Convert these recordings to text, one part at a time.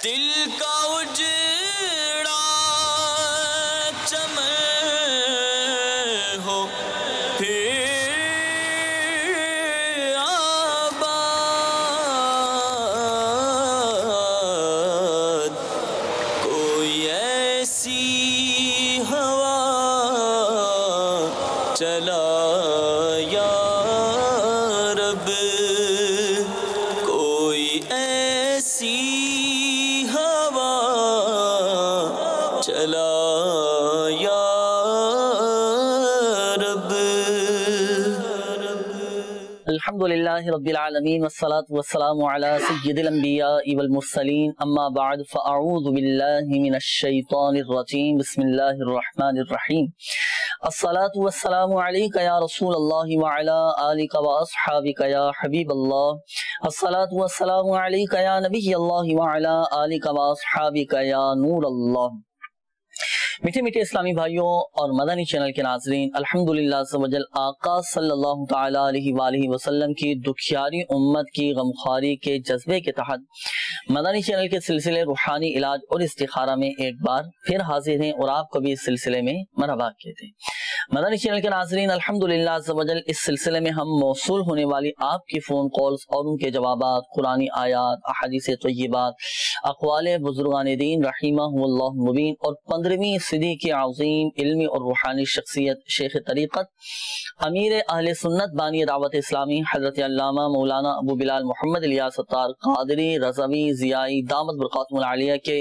دل کا اجڑا چمن ہو پھر آباد، کوئی ایسی ہوا چلا یا رب، کوئی ایسی ہوا چلا یا رب۔ الحمدللہ رب العالمین والصلاة والسلام علی سید الانبیاء والمرسلین، اما بعد فاعوذ باللہ من الشیطان الرجیم، بسم اللہ الرحمن الرحیم۔ الصلاة والسلام علیک یا رسول اللہ وعلی آلک واصحابک یا حبیب اللہ، الصلاة والسلام علیک یا نبی اللہ وعلی آلک واصحابک یا نور اللہ۔ میٹھے میٹھے اسلامی بھائیوں اور مدنی چینل کے ناظرین، الحمدللہ عز و جل آقا صلی اللہ تعالی علیہ وآلہ وسلم کی دکھیاری امت کی غمخواری کے جذبے کے تحت مدنی چینل کے سلسلے روحانی علاج اور استخارہ میں ایک بار پھر حاضر ہیں اور آپ کو بھی اس سلسلے میں مرحبا کہتے ہیں۔ مدنی چینل کے ناظرین، الحمدللہ عز و جل اس سلسلے میں ہم موصول ہونے والی آپ کی فون کالز اور ان کے جوابات، قرآنی آیات، احادیث طیبات، اقوال بزرگان دین رحمہ اللہ مبین اور 15ویں صدی کی عظیم علمی اور روحانی شخصیت شیخ طریقت امیر اہل سنت بانی دعوت اسلامی حضرت علامہ مولانا ابو بلال محمد الیاس ستار قادری رضوی ضیائی دامت برکاتہم العالیہ کے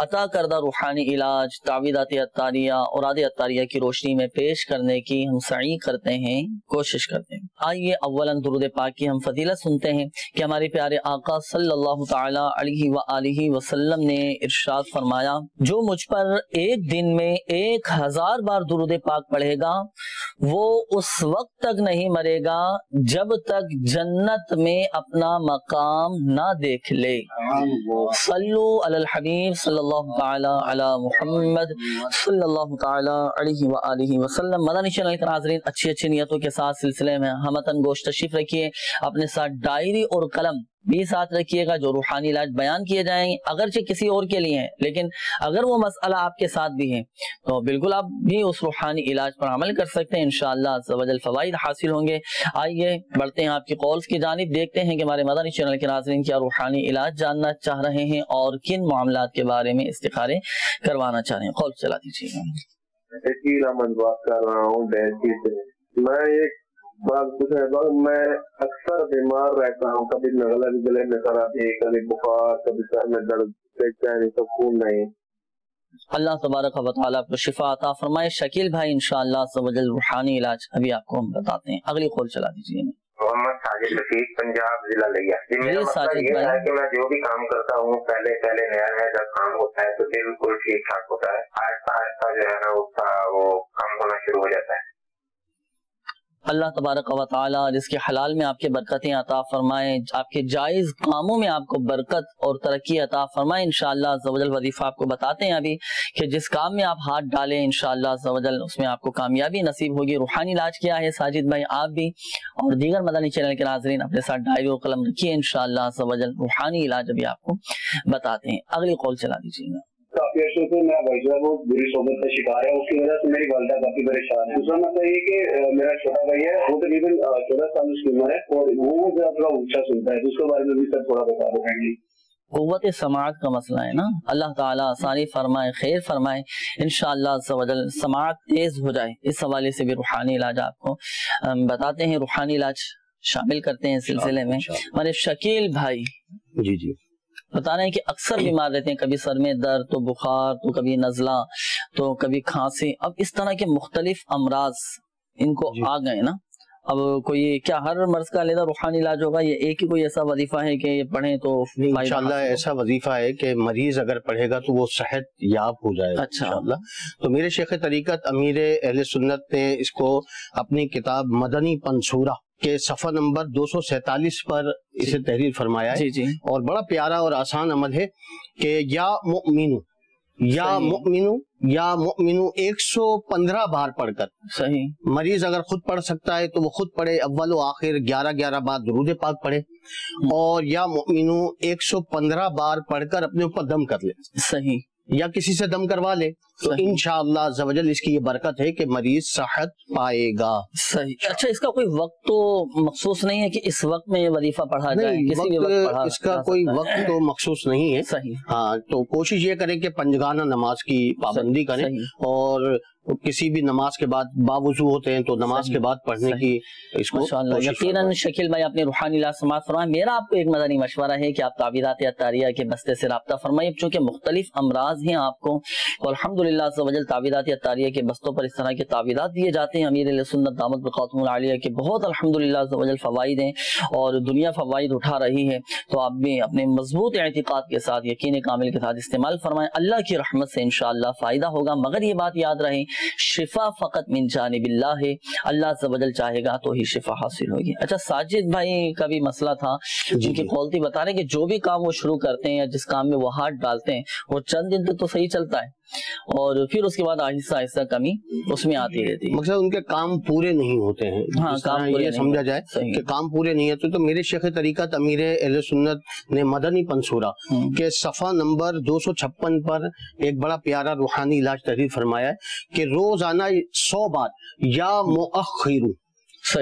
عطا کردہ روحانی علاج تعویذات عطاریہ اوراد عطاریہ کی روشنی میں پیش کرنے کی ہم سعی کرتے ہیں، کوشش کرتے ہیں۔ آئیے اولاً درود پاک کی ہم فضیلت سنتے ہیں کہ ہمارے پیارے آقا صلی اللہ تعالی علیہ وآلہ وسلم نے ارشاد فرمایا، جو مجھ پر ایک دن میں 1000 بار درود پاک پڑھے گا وہ اس وقت تک نہیں مرے گا جب تک جنت میں اپنا مقام نہ دیکھ لے۔ صلو علی الحبیب صلی اللہ تعالی علی محمد صلی اللہ تعالی علیہ وآلہ وسلم۔ مدنی چینل کے ناظرین، اچھی اچھی نیتوں کے ساتھ سلسلے میں ہمتن گوش تشریف رکھیے، اپنے ساتھ ڈائری اور قلم بھی ساتھ رکھیے گا۔ جو روحانی علاج بیان کیے جائیں گے اگرچہ کسی اور کے لیے ہیں، لیکن اگر وہ مسئلہ آپ کے ساتھ بھی ہے تو بالکل آپ بھی اس روحانی علاج پر عمل کر سکتے ہیں، انشاءاللہ عز و جل فوائد حاصل ہوں گے۔ آئیے بڑھتے ہیں آپ کی کالز کی جانب، دیکھتے ہیں کہ ہمارے مدنی چینل کے ناظرین کیا روحانی علاج جاننا چاہ رہے ہیں اور کن معاملات کے بارے میں استخارے کروانا چاہ رہے ہیں۔ کال چلا دیجیے۔ بات کر رہا ہوں ڈیلہی سے۔ میں ایک بات پوچھنا چاہتا ہوں، میں اکثر بیمار رہتا ہوں، کبھی گلے میں خرابی، کبھی بخار، کبھی سر میں درد، سکون نہیں۔ اللہ تبارک و تعالیٰ آپ کو شفا عطا فرمائے۔ شکیل بھائی انشاءاللہ عز و جل روحانی علاج ابھی آپ کو ہم بتاتے ہیں۔ اگلی کال چلا دیجیے۔ محمد ساجد رفیق، پنجاب ضلع لیا۔ میرا مسئلہ یہ ہے کہ میں جو بھی کام کرتا ہوں پہلے نیا جب کام ہوتا ہے تو بالکل ٹھیک ٹھاک ہوتا ہے، آہستہ آہستہ جو ہے نا وہ کم ہونا شروع ہو جاتا ہے۔ اللہ تبارک و تعالیٰ جس کے حلال میں آپ کے برکتیں عطا فرمائیں، آپ کے جائز کاموں میں آپ کو برکت اور ترقی عطا فرمائیں انشاءاللہ عز و جل۔ وظیفہ آپ کو بتاتے ہیں ابھی کہ جس کام میں آپ ہاتھ ڈالیں انشاءاللہ عز و جل اس میں آپ کو کامیابی نصیب ہوگی۔ روحانی علاج کیا ہے ساجد بھائی، آپ بھی اور دیگر مدنی چینل کے ناظرین اپنے ساتھ ڈائری و قلم رکھیے، انشاءاللہ عز و جل روحانی علاج ابھی آپ کو بتاتے ہیں۔ اگلی کال چلا دیجیے گا۔ کافی عرصے سے میں بھائی صاحب وہ بری صحبت کا شکار ہے، اس کی وجہ سے میری والدہ کافی پریشان ہے۔ دوسرا مسئلہ یہ کہ میرا چھوٹا بھائی ہے، وہ تقریباً 14 سال کی عمر ہے اور وہ تھوڑا اونچا سنتا ہے، جس کے بارے میں بھی سر تھوڑا بتا دو۔ قوت سماعت کا مسئلہ ہے نا، اللہ تعالیٰ آسانی فرمائے، خیر فرمائے، انشاءاللہ عز و جل سماعت تیز ہو جائے۔ اس حوالے سے بھی روحانی علاج آپ کو بتاتے ہیں، روحانی علاج شامل کرتے ہیں سلسلے میں۔ ہمارے شکیل بھائی جی بتا رہے ہیں کہ اکثر بیمار رہتے ہیں، کبھی سر میں درد، تو بخار، تو کبھی نزلہ، تو کبھی کھانسی۔ اب اس طرح کے مختلف امراض ان کو آ گئے نا، اب کوئی کیا ہر مرض کا علیحدہ روحانی علاج ہوگا، یہ ایک ہی کوئی ایسا وظیفہ ہے کہ یہ پڑھیں تو انشاءاللہ ایسا وظیفہ ہے کہ مریض اگر پڑھے گا تو وہ صحت یاب ہو جائے گا انشاءاللہ۔ تو میرے شیخ طریقت امیر اہل سنت نے اس کو اپنی کتاب مدنی پنصورہ کے صفحہ نمبر 247 پر اسے تحریر فرمایا ہے، اور بڑا پیارا اور آسان عمل ہے کہ یا مؤمنو، یا مؤمنو یا مؤمنو 115 بار پڑھ کر. صحیح. مریض اگر خود پڑھ سکتا ہے تو وہ خود پڑھے, اول و آخر 11 بار درود پاک پڑھے, اور یا مؤمنو 115 بار پڑھ کر اپنے اوپر دم کر لے. صحیح. یا کسی سے دم کروا لے تو انشاءاللہ عز و جل اس کی یہ برکت ہے کہ مریض صحت پائے گا. صحیح. اچھا, اس کا کوئی وقت تو مخصوص نہیں ہے کہ اس وقت میں یہ وظیفہ پڑھا جائے؟ کسی بھی وقت پڑھا, اس کا کوئی وقت تو مخصوص نہیں ہے. صحیح. ہاں, تو کوشش یہ کریں کہ پنجگانہ نماز کی پابندی کریں, اور کسی بھی نماز کے بعد باوضو ہوتے ہیں تو نماز کے بعد پڑھنے کی اس کو یقیناً. شکیل بھائی, آپ نے روحانی علاج سماعت فرمائے. میرا آپ کو ایک مدنی مشورہ ہے کہ آپ تعویذات عطاریہ کے بستے سے رابطہ فرمائیے, چونکہ مختلف امراض ہیں آپ کو, اور الحمدللہ عز و جل تعویذات عطاریہ کے بستوں پر اس طرح کے تعویذات دیے جاتے ہیں. امیر اہل سنت دامت برکاتہم العالیہ کے بہت الحمدللہ عز و جل فوائد ہیں, اور دنیا فوائد اٹھا رہی ہے. تو آپ بھی اپنے مضبوط اعتقاد کے ساتھ, یقین کامل کے ساتھ استعمال فرمائیں. اللہ کی رحمت سے انشاءاللہ فائدہ ہوگا. مگر یہ بات یاد رہے, شفا فقط من جانب اللہ ہے, اللہ عز و جل چاہے گا تو ہی شفا حاصل ہوگی. اچھا, ساجد بھائی کا بھی مسئلہ تھا, جن کی قولتی بتا رہے ہیں کہ جو بھی کام وہ شروع کرتے ہیں یا جس کام میں وہ ہاتھ ڈالتے ہیں وہ چند دن تک تو صحیح چلتا ہے, اور پھر اس کے بعد آہستہ آہستہ کمی اس میں آتی رہتی ہے. مقصد ان کے کام پورے نہیں ہوتے ہیں. ہاں, کام یہ سمجھا جائے کہ کام پورے نہیں ہوتے. تو میرے شیخ طریقت امیر اہل سنت نے مدنی پنصورہ کے صفحہ نمبر 256 پر ایک بڑا پیارا روحانی علاج تحریر فرمایا ہے کہ روزانہ 100 بار یا مؤخرو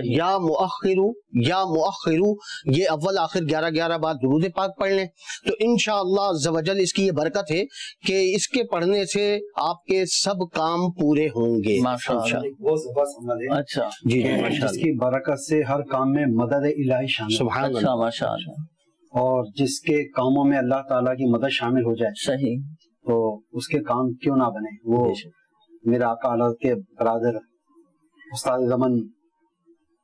یا مؤخرو یا مؤخرو, یہ اول آخر 11 بار درود پاک پڑھ لیں تو انشاءاللہ عز و جل اس کی یہ برکت ہے کہ اس کے پڑھنے سے آپ کے سب کام پورے ہوں گے. اچھا جی, جس کی برکت سے ہر کام میں مدد الہی شامل. سبحان اللہ. ماشاءاللہ. اور جس کے کاموں میں اللہ تعالیٰ کی مدد شامل ہو جائے, صحیح, تو اس کے کام کیوں نہ بنے. وہ میرے آقا علیہ کے برادر استاد زمن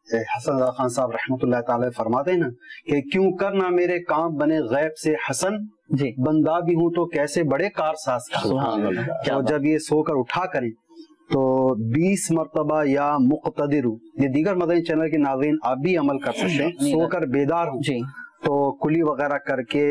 حسن رضا خان صاحب رحمۃ اللہ تعالی فرماتے ہیں نا کہ کیوں کرنا میرے کام بنے غیب سے حسن, جی, بندہ بھی ہوں تو کیسے بڑے کارساز کا. اور جب یہ سو کر اٹھا کریں تو 20 مرتبہ یا مقتدر, یہ دیگر مدنی چینل کے ناظرین آپ بھی عمل کر سکتے ہیں. سو کر بیدار ہوں تو کلی وغیرہ کر کے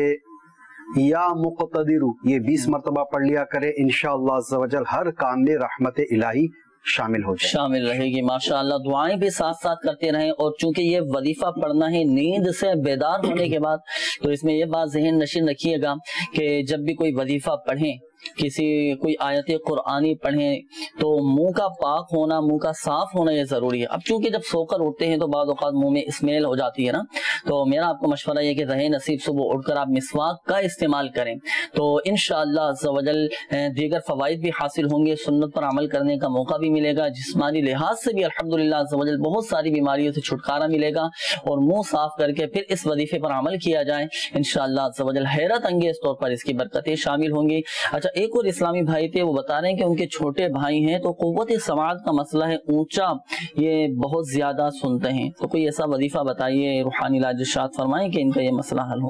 یا مقتدر یہ 20 مرتبہ پڑھ لیا کرے, انشاءاللہ عز و جل ہر کام میں رحمت الہی شامل ہو جائے, شامل رہے گی. ماشاءاللہ. دعائیں بھی ساتھ ساتھ کرتے رہیں, اور چونکہ یہ وظیفہ پڑھنا ہے نیند سے بیدار ہونے کے بعد, تو اس میں یہ بات ذہن نشین رکھیے گا کہ جب بھی کوئی وظیفہ پڑھیں, کوئی آیت قرآنی پڑھیں تو منہ کا پاک ہونا, منہ کا صاف ہونا یہ ضروری ہے. اب چونکہ جب سو کر اٹھتے ہیں تو بعض اوقات منہ میں اسمیل ہو جاتی ہے نا, تو میرا آپ کو مشورہ یہ کہ رہے نصیب صبح اٹھ کر آپ مسواک کا استعمال کریں تو انشاءاللہ عز و جل دیگر فوائد بھی حاصل ہوں گے, سنت پر عمل کرنے کا موقع بھی ملے گا, جسمانی لحاظ سے بھی الحمدللہ عز و جل بہت ساری بیماریوں سے چھٹکارا ملے گا, اور منہ صاف کر کے پھر اس وظیفے پر عمل کیا جائے انشاءاللہ عز و جل حیرت انگیز طور پر اس کی برکتیں شامل ہوں گی. اچھا, ایک اور اسلامی بھائی تھے, وہ بتا رہے ہیں کہ ان کے چھوٹے بھائی ہیں تو قوت سماعت کا مسئلہ ہے, اونچا یہ بہت زیادہ سنتے ہیں, تو کوئی ایسا وظیفہ بتائیے, روحانی علاج ارشاد فرمائیں کہ ان کا یہ مسئلہ حل ہو.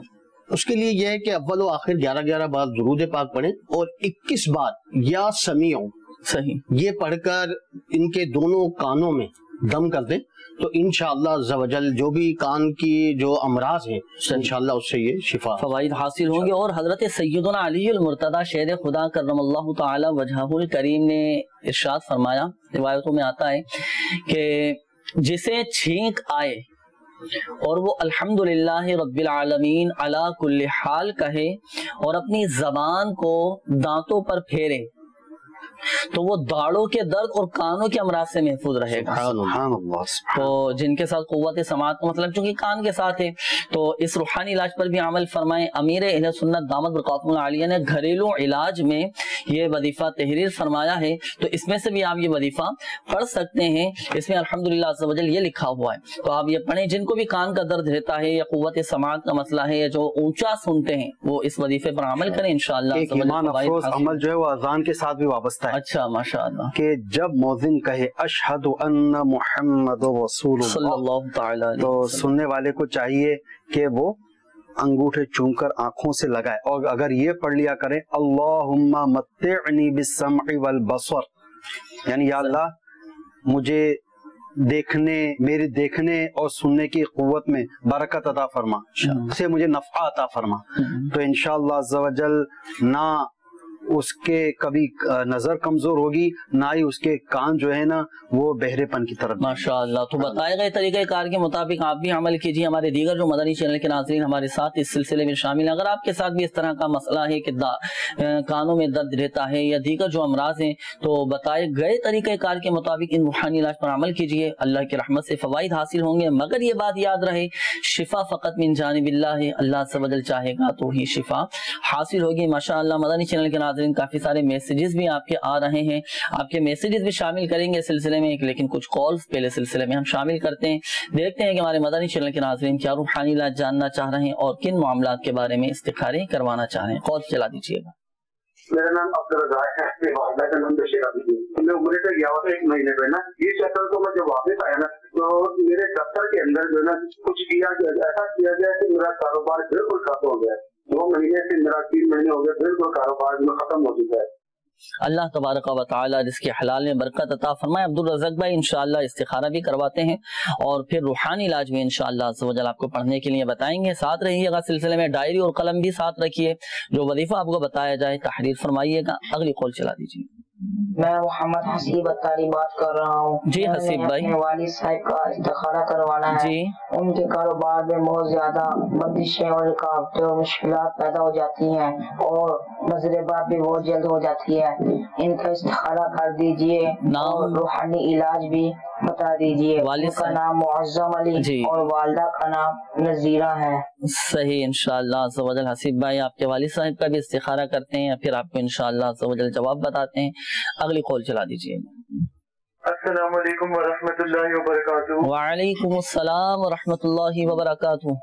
اس کے لیے یہ ہے کہ اول و آخر 11 بار درود پاک پڑھیں, اور 21 بار یا سمیعوں, صحیح, یہ پڑھ کر ان کے دونوں کانوں میں دم کر دیں تو انشاءاللہ عز و جل جو بھی کان کی جو امراض ہیں انشاءاللہ اس سے یہ شفا فوائد حاصل ہوں گے. اور حضرت سیدنا علی المرتضی شیر خدا کرم اللہ تعالی وجہہ الکریم نے ارشاد فرمایا, روایتوں میں آتا ہے کہ جسے چھینک آئے اور وہ الحمدللہ رب العالمین علی کل حال کہے اور اپنی زبان کو دانتوں پر پھیرے تو وہ داڑوں کے درد اور کانوں کے امراض سے محفوظ رہے گا. تو جن کے ساتھ قوت سماعت کا مطلب چونکہ کان کے ساتھ ہے تو اس روحانی علاج پر بھی عمل فرمائیں. امیر اہل سنت دامت برکاتہم العالیہ نے گھریلو علاج میں یہ وظیفہ تحریر فرمایا ہے, تو اس میں سے بھی آپ یہ وظیفہ پڑھ سکتے ہیں. اس میں الحمدللہ عز و جل یہ لکھا ہوا ہے, تو آپ یہ پڑھیں. جن کو بھی کان کا درد رہتا ہے یا قوت سماعت کا مسئلہ ہے یا جو اونچا سنتے ہیں وہ اس وظیفے پر عمل کریں انشاءاللہ. ایک ایمان افروز عمل جو ہے وہ اذان کے ساتھ بھی وابستہ ہے. اچھا, ماشاءاللہ, کہ جب مؤذن کہے اشہد ان محمد رسول صلی اللہ تعالی تو سننے والے کو چاہیے کہ وہ انگوٹھے چوم کر آنکھوں سے لگائے, اور اگر یہ پڑھ لیا کرے اللہم متعنی بالسمع والبصر, یعنی یا اللہ مجھے میرے دیکھنے اور سننے کی قوت میں برکت عطا فرما, سے مجھے نفع عطا فرما. تو انشاءاللہ عز و جل نہ اس کے کبھی نظر کمزور ہوگی، نہ ہی اس کے کان جو ہے نا وہ بہرے پن کی طرف. ماشاءاللہ. تو بتائے گئے طریقہ کار کے مطابق آپ بھی عمل کیجیے. ہمارے دیگر جو مدنی چینل کے ناظرین ہمارے ساتھ اس سلسلے میں شامل ہیں، اگر آپ کے ساتھ بھی اس طرح کا مسئلہ ہے کہ کانوں میں درد رہتا ہے یا دیگر جو امراض ہیں، تو بتائے گئے طریقہ کار کے مطابق ان روحانی علاج پر عمل کیجیے. اللہ کی رحمت سے فوائد حاصل ہوں گے، مگر یہ بات یاد رہے شفا فقط من جانب اللہ ہے. اللہ عز و جل چاہے گا تو ہی شفا حاصل ہوگی. ماشاءاللہ مدنی چینل کے ناظرین کافی سارے میسیجز بھی آپ کے آ رہے ہیں، آپ کے میسیجز بھی شامل کریں گے سلسلے میں، لیکن کچھ کالز پہلے سلسلے میں ہم شامل کرتے ہیں. دیکھتے ہیں کہ ہمارے مدنی چینل کے ناظرین کیا روحانی علاج جاننا چاہ رہے ہیں اور کن معاملات کے بارے میں استخارے کروانا چاہ رہے ہیں. کال چلا دیجیے گا. میرا نام عبدالرزاق ہے، والدہ کا نام بشیرہ بھی ہے. میں عمرے پہ گیا تھا 1 مہینے پہ نا. یہ چکر تو میں جب واپس آیا نا تو میرے دفتر کے اندر جو ہے نا کچھ کیا گیا، ایسا کیا گیا کہ میرا کاروبار بالکل ختم ہو گیا. 2 مہینے سے میرا 3 مہینے ہو گئے، بالکل کاروبار میں ختم ہو چکا ہے. اللہ تبارک و تعالی جس کے حلال میں برکت عطا فرمائے. عبدالرزاق بھائی انشاءاللہ استخارہ بھی کرواتے ہیں اور پھر روحانی علاج بھی انشاءاللہ عز و جل آپ کو پڑھنے کے لیے بتائیں گے. ساتھ رہیے گا سلسلے میں، ڈائری اور قلم بھی ساتھ رکھیے، جو وظیفہ آپ کو بتایا جائے تحریر فرمائیے گا. اگلی کال چلا دیجیے. میں محمد حسیب اتاری بات کر رہا ہوں. جی حسیب بھائی. اپنے والد صاحب کا استخارہ کروانا ہے. جی. ان کے کاروبار میں بہت زیادہ بندشیں اور رکاوٹیں اور مشکلات پیدا ہو جاتی ہیں اور نظر بات بھی بہت جلد ہو جاتی ہے. ان کا استخارہ کر دیجئے اور روحانی علاج بھی بتا دیجئے. والد کا نام معظم علی اور والدہ کا نام نذیرہ ہے. صحیح. انشاءاللہ عز و جل حسیب بھائی آپ کے والد صاحب کا بھی استخارہ کرتے ہیں، پھر آپ کو انشاءاللہ عز و جل جواب بتاتے ہیں. اگلی کال چلا دیجیے. السلام علیکم ورحمۃ اللہ وبرکاتہ. وعلیکم السلام ورحمۃ اللہ وبرکاتہ.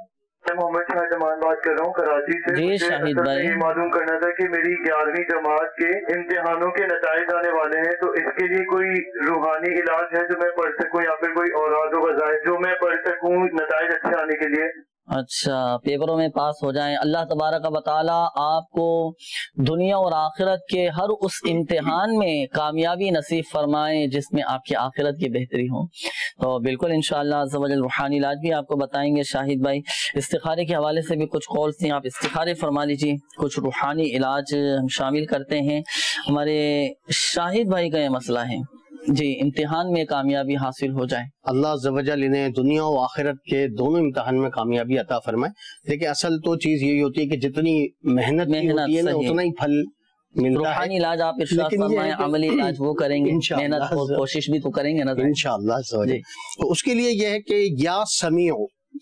میں محمد شاہد امان بات کر رہا ہوں کراچی سے. جی شاہد بھائی. یہ معلوم کرنا تھا کہ میری 11ویں جماعت کے امتحانوں کے نتائج آنے والے ہیں، تو اس کے لیے کوئی روحانی علاج ہے جو میں پڑھ سکوں یا پھر کوئی اوراد و وظائف جو میں پڑھ سکوں نتائج اچھے آنے کے لیے؟ اچھا، پیپروں میں پاس ہو جائیں. اللہ تبارک و تعالی آپ کو دنیا اور آخرت کے ہر اس امتحان میں کامیابی نصیب فرمائے جس میں آپ کی آخرت کی بہتری ہو. تو بالکل انشاءاللہ عز و جل روحانی علاج بھی آپ کو بتائیں گے. شاہد بھائی استخارے کے حوالے سے بھی کچھ کالز تھیں، آپ استخارے فرما لیجیے. کچھ روحانی علاج ہم شامل کرتے ہیں. ہمارے شاہد بھائی کا یہ مسئلہ ہے جی، امتحان میں کامیابی حاصل ہو جائے. اللہ عز و جل انہیں دنیا و آخرت کے دونوں امتحان میں کامیابی عطا فرمائے. لیکن اصل تو چیز یہی ہوتی ہے کہ جتنی محنت ہوتی ہے نا اتنا ہی پھل ملتا ہے. روحانی علاج آپ ارشاد فرمائیں، عملی علاج وہ کریں گے، محنت اور کوشش بھی تو کریں گے نا انشاءاللہ عز و جل. تو اس کے لیے یہ ہے کہ یا سمیع،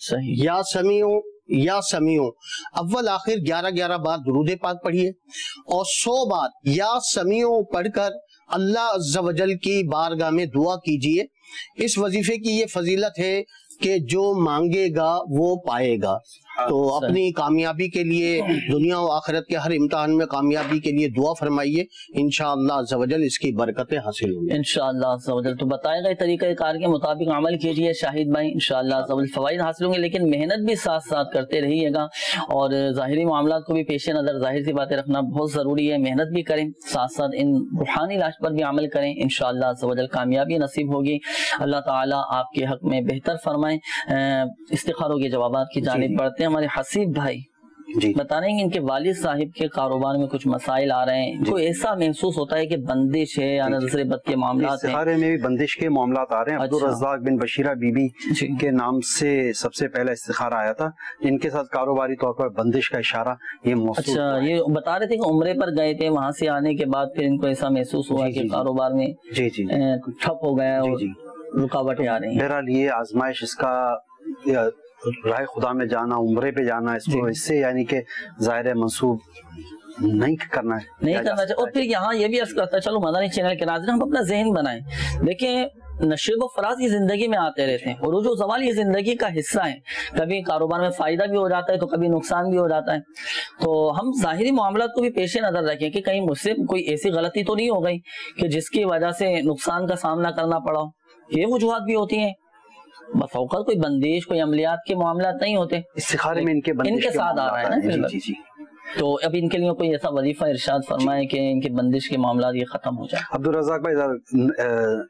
صحیح، یا سمیع، یا سمیع، اول آخر 11 بار درود پاک پڑھیے اور 100 بار یا سمیع پڑھ کر اللہ عز و جل کی بارگاہ میں دعا کیجئے. اس وظیفے کی یہ فضیلت ہے کہ جو مانگے گا وہ پائے گا. تو اپنی کامیابی کے لیے دنیا و آخرت کے ہر امتحان میں کامیابی کے لیے دعا فرمائیے، انشاءاللہ عز و جل اس کی برکتیں حاصل ہوں گی انشاءاللہ عز و جل. تو بتائے گئے طریقہ کار کے مطابق عمل کیجئے شاہد بھائی، انشاءاللہ عز و جل فوائد حاصل ہوں گے. لیکن محنت بھی ساتھ ساتھ کرتے رہیے گا اور ظاہری معاملات کو بھی پیش نظر ظاہر سی باتیں رکھنا بہت ضروری ہے. محنت بھی کریں، ساتھ ساتھ ان روحانی علاج پر بھی عمل کریں، انشاءاللہ عز و جل کامیابی نصیب ہوگی. اللہ تعالیٰ آپ کے حق میں بہتر فرمائیں. استخاروں کے جوابات کی جانب بڑھتے ہیں. ہمارے حسیب بھائی بتا رہے ہیں ان کے والد صاحب کے کاروبار میں کچھ مسائل آ رہے ہیں. کوئی ایسا محسوس ہوتا ہے کہ بندش ہے یا نظر بد کے معاملات ہیں؟ استخارے میں بھی بندش کے معاملات آ رہے ہیں. عبدالرزاق بن بشیرہ بی بی کے نام سے سب سے پہلا استخارہ آیا تھا. ان کے ساتھ کاروباری طور پر بندش کا اشارہ یہ محسوس. اچھا، یہ بتا رہے تھے کہ عمرے پر گئے تھے، وہاں سے آنے کے بعد پھر ان کو ایسا محسوس ہوا کہ کاروبار میں ٹھپ ہو گیا اور رکاوٹیں آ رہی ہیں. بہرحال یہ آزمائش، اس کا راہ خدا میں جانا، عمرے پہ جانا، اس کو اس سے یعنی کہ ظاہر منسوب نہیں کرنا چاہیے. اور پھر یہاں یہ بھی عرض کرتا ہے، چلو مدنی چینل کے ناظرین ہم اپنا ذہن بنائیں. دیکھیں نشیب و فراز یہ زندگی میں آتے رہتے ہیں، عروج و زوال یہ زندگی کا حصہ ہے. کبھی کاروبار میں فائدہ بھی ہو جاتا ہے تو کبھی نقصان بھی ہو جاتا ہے. تو ہم ظاہری معاملات کو بھی پیش نظر رکھیں کہ کہیں مجھ سے کوئی ایسی غلطی تو نہیں ہو گئی کہ جس کی وجہ سے نقصان کا سامنا کرنا پڑا. یہ وجوہات بھی ہوتی ہیں. بس اوقات کوئی بندش، کوئی عملیات کے معاملات نہیں ہوتے. استخارے میں ان کے ساتھ آ رہا ہے نا. تو اب ان کے لیے کوئی ایسا وظیفہ ارشاد فرمائے کہ ان کے بندش کے معاملات یہ ختم ہو جائے. عبدالرزاق بھائی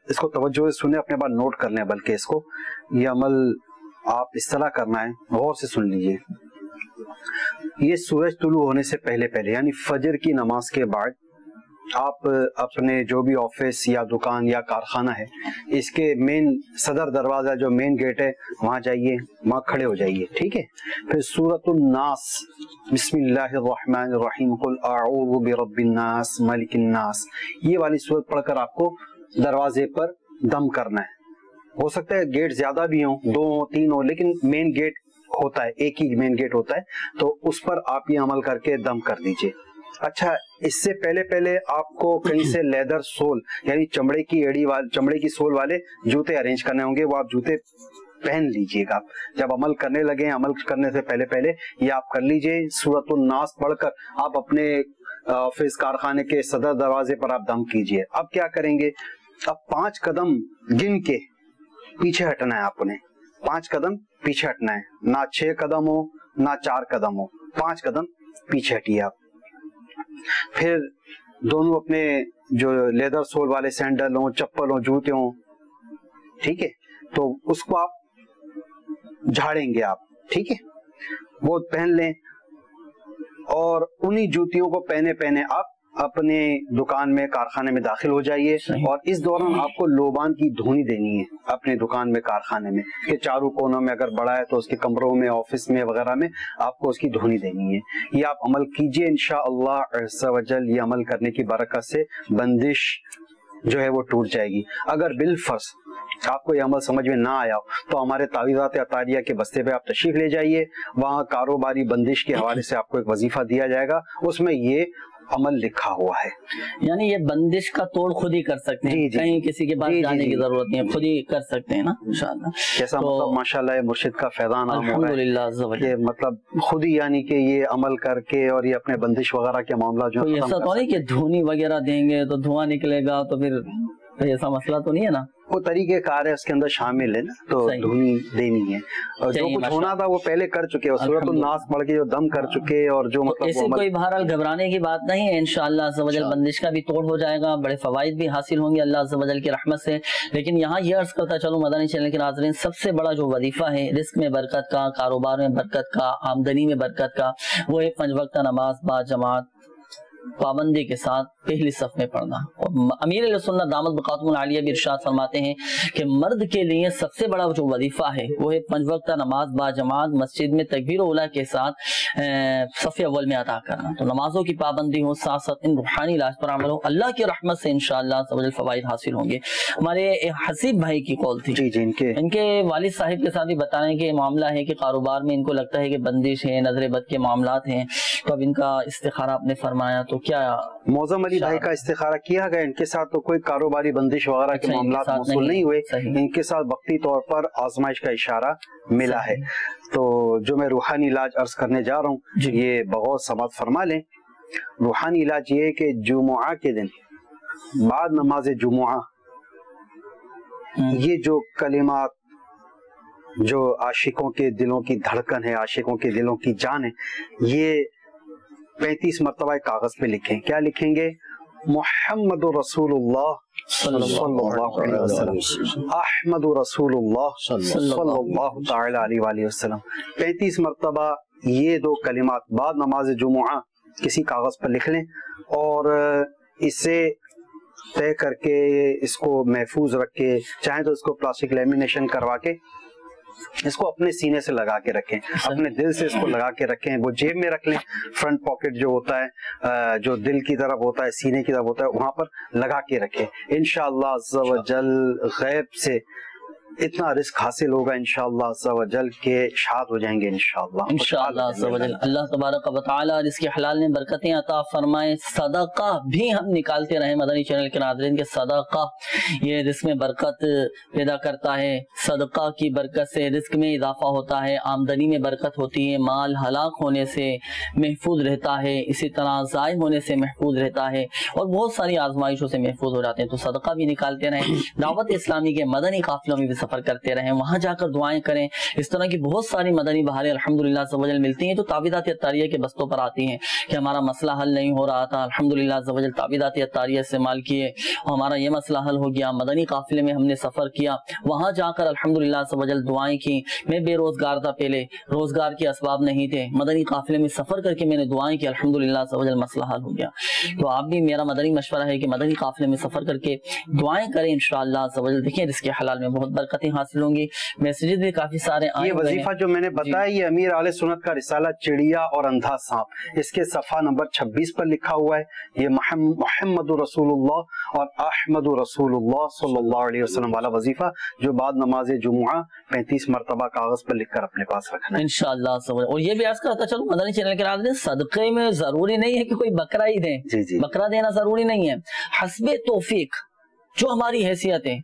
اس کو توجہ سے سنیں، اپنے بات نوٹ کر لیں، بلکہ اس کو یہ عمل آپ اس طرح کرنا ہے، غور سے سن لیجئے. یہ سورج طلوع ہونے سے پہلے یعنی فجر کی نماز کے بعد آپ اپنے جو بھی آفس یا دکان یا کارخانہ ہے اس کے مین صدر دروازہ جو مین گیٹ ہے وہاں جائیے, وہاں کھڑے ہو جائیے, ٹھیک ہے. پھر سورۃ الناس, بسم اللہ الرحمن الرحیم, قل اعوذ برب الناس ملک الناس, یہ والی سورت پڑھ کر آپ کو دروازے پر دم کرنا ہے. ہو سکتا ہے گیٹ زیادہ بھی ہوں, 2 ہوں 3 ہوں, لیکن مین گیٹ ہوتا ہے, ایک ہی مین گیٹ ہوتا ہے, تو اس پر آپ یہ عمل کر کے دم کر دیجئے. اچھا, اس سے پہلے آپ کو کہیں سے لیدر سول یعنی چمڑے کی ایڑی والے, چمڑے کی سول والے جوتے ارینج کرنے ہوں گے, وہ آپ جوتے پہن لیجئے گا. جب عمل کرنے لگے, عمل کرنے سے پہلے یہ آپ کر لیجئے. سورۃ الناس پڑھ کر آپ اپنے آفس کارخانے کے صدر دروازے پر آپ دم کیجئے. اب کیا کریں گے, اب 5 قدم گن کے پیچھے ہٹنا ہے. آپ نے 5 قدم پیچھے ہٹنا ہے, نہ 6 قدم ہو نہ 4 قدم ہو, 5 قدم پیچھے ہٹیے آپ. پھر دونوں اپنے جو لیدر سول والے سینڈل ہوں, چپل ہوں, جوتے ہوں, ٹھیک ہے, تو اس کو آپ جھاڑیں گے آپ, ٹھیک ہے, وہ پہن لیں. اور انہی جوتیوں کو پہنے آپ اپنے دکان میں کارخانے میں داخل ہو جائیے. اور اس دوران آپ کو لوبان کی دھونی دینی ہے اپنے دکان میں کارخانے میں, کہ چاروں کونوں میں اگر بڑا ہے تو اس کے کمروں میں, آفس میں وغیرہ میں آپ کو اس کی دھونی دینی ہے. یہ آپ عمل کیجئے, انشاءاللہ عز و جل یہ عمل کرنے کی برکت سے بندش جو ہے وہ ٹوٹ جائے گی. اگر بالفرض آپ کو یہ عمل سمجھ میں نہ آیا تو ہمارے تعویذات عطاریہ کے بستے پہ آپ تشریف لے جائیے. وہاں کاروباری بندش کے حوالے سے آپ کو ایک وظیفہ دیا جائے گا, اس میں یہ عمل لکھا ہوا ہے. یعنی یہ بندش کا توڑ خود ہی کر سکتے ہیں, کہیں کسی کے پاس جانے کی ضرورت نہیں ہے, خود ہی کر سکتے ہیں نا انشاءاللہ. جیسا مطلب ماشاءاللہ مرشد کا فیضان عام ہو رہا ہے کہ مطلب خود ہی یعنی کہ یہ عمل کر کے اور یہ اپنے بندش وغیرہ کے معاملات جو ایسا تو نہیں کہ دھونی وغیرہ دیں گے تو دھواں نکلے گا, تو پھر ایسا مسئلہ تو نہیں ہے نا. وہ طریقہ کار ہے اس کے اندر شامل ہے نا, تو دھونی دینی ہے. اور جو کچھ ہونا تھا وہ پہلے کر چکے, اور سورۃ الناس پڑھ کے جو دم کر چکے, اور جو مطلب ایسے کوئی بہرحال گھبرانے کی بات نہیں ہے. انشاءاللہ عز و جل بندش کا بھی توڑ ہو جائے گا, بڑے فوائد بھی حاصل ہوں گے اللہ عز و جل کی رحمت سے. لیکن یہاں یہ عرض کرتا چلوں مدنی چینل کے ناظرین, سب سے بڑا جو وظیفہ ہے رزق میں برکت کا, کاروبار میں برکت کا, آمدنی میں برکت کا, وہ ہے 5 وقتہ نماز با جماعت پابندی کے ساتھ پہلی صف میں پڑھنا. امیر علیہ سنت دامت بقاتم العالیہ بھی ارشاد فرماتے ہیں کہ مرد کے لیے سب سے بڑا جو وظیفہ ہے وہ ہے 5 وقتہ نماز با جماعت مسجد میں تکبیر اولیٰ کے ساتھ صف اول میں ادا کرنا. تو نمازوں کی پابندی ہو, ساتھ ساتھ ان روحانی علاج پر عمل ہو, اللہ کی رحمت سے انشاءاللہ فوائد حاصل ہوں گے. ہمارے حسیب بھائی کی کال تھی, ان کے والد صاحب کے ساتھ بھی بتائیں کہ معاملہ ہے کہ کاروبار میں ان کو لگتا ہے کہ بندش ہے, نظر بد کے معاملات ہیں, تو اب ان کا استخارہ آپ نے فرمایا, تو کیا موزم علی بھائی کا استخارہ کیا گیا؟ ان کے ساتھ تو کوئی کاروباری بندش وغیرہ کے معاملات موصول نہیں ہوئے, ان کے ساتھ وقتی طور پر آزمائش کا اشارہ ملا ہے. تو جو میں روحانی علاج عرض کرنے جا رہا ہوں یہ بغور سماعت فرما لیں. روحانی علاج یہ ہے کہ جمعہ کے دن بعد نماز جمعہ یہ جو کلمات جو عاشقوں کے دلوں کی دھڑکن ہے, عاشقوں کے دلوں کی جان ہے, یہ 35 مرتبہ کاغذ پہ لکھیں. کیا لکھیں گے؟ محمد رسول اللہ صلی اللہ علیہ وسلم, احمد رسول اللہ صلی اللہ تعالی علیہ وآلہ وسلم. 35 مرتبہ یہ 2 کلمات بعد نماز جمعہ کسی کاغذ پر لکھ لیں, اور اسے طے کر کے اس کو محفوظ رکھ کے, چاہیں تو اس کو پلاسٹک لیمینیشن کروا کے اس کو اپنے سینے سے لگا کے رکھیں, اپنے دل سے اس کو لگا کے رکھیں. وہ جیب میں رکھ لیں, فرنٹ پاکٹ جو ہوتا ہے جو دل کی طرف ہوتا ہے, سینے کی طرف ہوتا ہے, وہاں پر لگا کے رکھیں. انشاءاللہ عز و جل غیب سے اتنا رزق حاصل ہوگا انشاءاللہ عز و جل کے شاد ہو جائیں گے انشاءاللہ عز و جل. اللہ تبارک و تعالی رزق حلال میں برکتیں عطا فرمائے. صدقہ بھی ہم نکالتے رہیں مدنی چینل کے ناظرین کے, صدقہ یہ رزق میں برکت پیدا کرتا ہے. صدقہ کی برکت سے رزق میں اضافہ ہوتا ہے, آمدنی میں برکت ہوتی ہے, مال ہلاک ہونے سے محفوظ رہتا ہے, اسی طرح ضائع ہونے سے محفوظ رہتا ہے, اور بہت ساری آزمائشوں سے محفوظ ہو جاتے ہیں. تو صدقہ بھی نکالتے رہیں. دعوت اسلامی کے مدنی قافلوں میں سفر کرتے رہیں، وہاں جا کر دعائیں کریں. اس طرح کی بہت ساری مدنی بہاریں الحمدللہ عز و جل ملتی ہیں. تو تعویذات عطاریہ کے بستوں پر آتی ہیں کہ ہمارا مسئلہ حل نہیں ہو رہا تھا، الحمدللہ عز و جل تعویذات عطاریہ استعمال کیے اور ہمارا یہ مسئلہ حل ہو گیا. مدنی قافلے میں ہم نے سفر کیا، وہاں جا کر الحمدللہ عز و جل دعائیں کی. میں بے روزگار تھا، پہلے روزگار کے اسباب نہیں تھے، مدنی قافلے میں سفر کر کے میں نے دعائیں کی، الحمدللہ عز و جل مسئلہ حل ہو گیا. تو آپ بھی، میرا مدنی مشورہ ہے کہ مدنی قافلے میں سفر کر کے دعائیں کریں انشاءاللہ عز و جل. دیکھیں رزق حلال میں بہت برکتیں حاصل ہوں گی. میسیجز بھی کافی سارے آئے. یہ وظیفہ جو میں نے بتایا یہ امیر اہل سنت کا رسالہ چڑیا اور اندھا سانپ، اس کے صفحہ نمبر 26 پر لکھا ہوا ہے. یہ محمد رسول اللہ اور احمد رسول اللہ صلی اللہ علیہ وسلم والا وظیفہ جو بعد نماز جمعہ 35 مرتبہ کاغذ پر لکھ کر اپنے پاس رکھنا ہے انشاءاللہ. اور یہ بھی عرض کرتا چلو مدنی چینل کے ناظرین، صدقے میں ضروری نہیں ہے کہ کوئی بکرا ہی دیں. بکرا دینا ضروری نہیں ہے، حسب توفیق جو ہماری حیثیت ہے.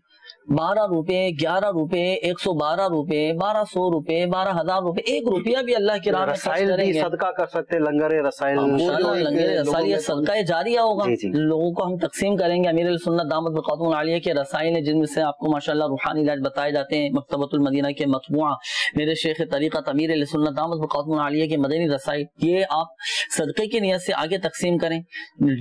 12 روپے، 11 روپے، 112 روپے، 1200 روپے، 12,000 روپے، 1 روپیہ بھی اللہ کی راہ میں رسائل بھی صدقہ کر سکتے، لنگر رسائل، لنگر رسائل یہ صدقہ جاریہ ہوگا. لوگوں کو ہم تقسیم کریں گے. امیر السنت دامت بقاتم العالیہ کے رسائل ہیں جن میں سے آپ کو ماشاءاللہ روحانی علاج بتائے جاتے ہیں. مکتبۃ المدینہ کے مطبوعہ میرے شیخ طریقت امیر السنت دامت بقاتم العالیہ کے مدنی رسائل، یہ آپ صدقے کی نیت سے آگے تقسیم کریں.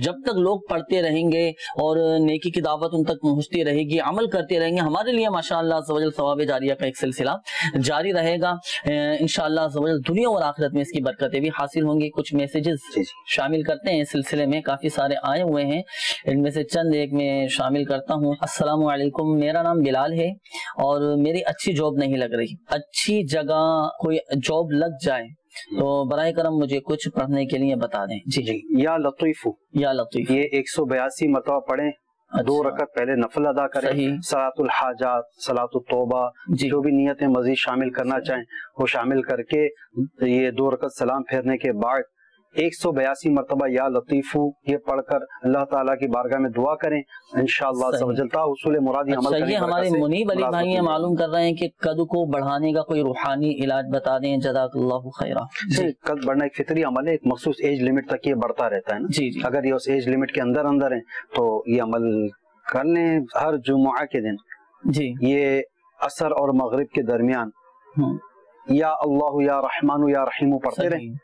جب تک لوگ پڑھتے رہیں گے اور نیکی کی دعوت ان تک پہنچتی رہے گی، عمل کرتے رہیں گے، ہمارے لیے ماشاءاللہ عز و جل ثواب جاریہ کا ایک سلسلہ جاری رہے گا. انشاءاللہ عز و جل دنیا اور آخرت میں اس کی برکتیں بھی حاصل ہوں گی. کچھ میسیجز شامل کرتے ہیں اس سلسلے میں، کافی سارے آئے ہوئے ہیں، ان میں سے چند ایک میں شامل کرتا ہوں. السلام علیکم، میرا نام بلال ہے اور میری اچھی جاب نہیں لگ رہی. اچھی جگہ کوئی جاب لگ جائے تو براہ کرم مجھے کچھ پڑھنے کے لیے بتا دیں. جی یا لطیف، یا لطیف یہ 182 مرتبہ پڑھیں. 2 رکعت پہلے نفل ادا کریں. صلاۃ الحاجات، صلاۃ التوبہ، جو بھی نیتیں مزید شامل کرنا چاہیں وہ شامل کر کے یہ 2 رکعت سلام پھیرنے کے بعد 182 مرتبہ یا لطیفو یہ پڑھ کر اللہ تعالیٰ کی بارگاہ میں دعا کریں. انشاءاللہ سمجھتا حصول مرادی عمل کرنے. یہ ہمارے منیب علی بھائی یہ معلوم کر رہے ہیں کہ قد کو بڑھانے کا کوئی روحانی علاج بتا دیں. جزاک اللہ خیرہ. قد بڑھنا ایک فطری عمل ہے، ایک مخصوص ایج لمٹ تک یہ بڑھتا رہتا ہے نا. اگر یہ اس ایج لمٹ کے اندر ہیں تو یہ عمل کر لیں. ہر جمعہ کے دن یہ عصر اور مغرب کے درمیان یا اللہ یا رحمان یا رحیم پڑھتے رہیں،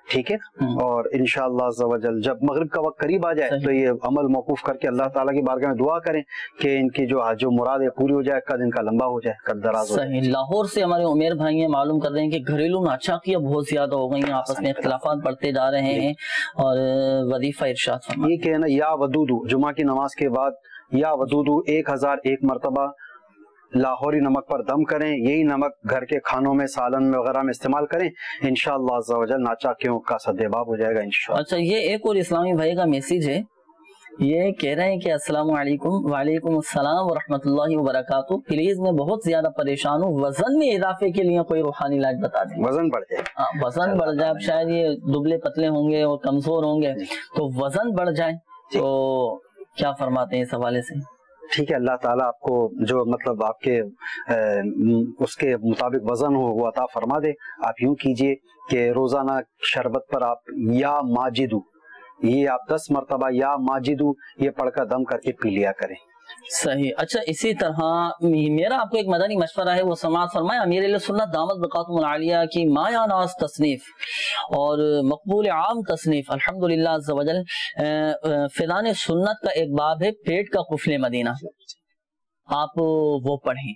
ٹھیک ہے. اور انشاءاللہ عز و جل جب مغرب کا وقت قریب آ جائے تو یہ عمل موقوف کر کے اللہ تعالیٰ کی بارگاہ میں دعا کریں کہ ان کی جو مراد ہے پوری ہو جائے، قد ان کا لمبا ہو جائے، قد دراز ہو جائے. لاہور سے ہمارے عمیر بھائی ہیں معلوم کر رہے ہیں کہ گھریلو ناچاقیاں بہت زیادہ ہو گئی ہیں، آپس میں اختلافات بڑھتے جا رہے ہیں. اور وظیفہ ارشاد فرمائیں. یہ کہنا یا ودودو جمعہ کی نماز کے بعد یا ودودو 1001 مرتبہ لاہوری نمک پر دم کریں. یہی نمک گھر کے کھانوں میں، سالن میں وغیرہ میں استعمال کریں. انشاءاللہ عز و جل ناچاکیوں کا سدباب ہو جائے گا انشاءاللہ. اچھا، یہ ایک اور اسلامی بھائی کا میسیج ہے، یہ کہہ رہے ہیں کہ السلام علیکم. وعلیکم السلام ورحمۃ اللہ وبرکاتہ. پلیز میں بہت زیادہ پریشان ہوں، وزن میں اضافے کے لیے کوئی روحانی علاج بتا دیں. وزن بڑھ جائے. وزن بڑھ جائے، اب شاید یہ دبلے پتلے ہوں گے اور کمزور ہوں گے، تو وزن بڑھ جائے تو کیا فرماتے ہیں اس حوالے سے؟ ٹھیک ہے، اللہ تعالیٰ آپ کو جو مطلب آپ کے اس کے مطابق وزن ہو وہ عطا فرما دے. آپ یوں کیجئے کہ روزانہ شربت پر آپ یا ماجدو، یہ آپ 10 مرتبہ یا ماجدو یہ پڑھ کر دم کر کے پی لیا کریں. صحیح. اچھا، اسی طرح میرا آپ کو ایک مدنی مشورہ ہے، وہ سماعت فرمائے. امیر علیہ سنت دامت بقاتم العالیہ کی مایا ناز تصنیف اور مقبول عام تصنیف الحمدللہ عز و جل فیضان سنت کا ایک باب ہے پیٹ کا قفل مدینہ، آپ وہ پڑھیں.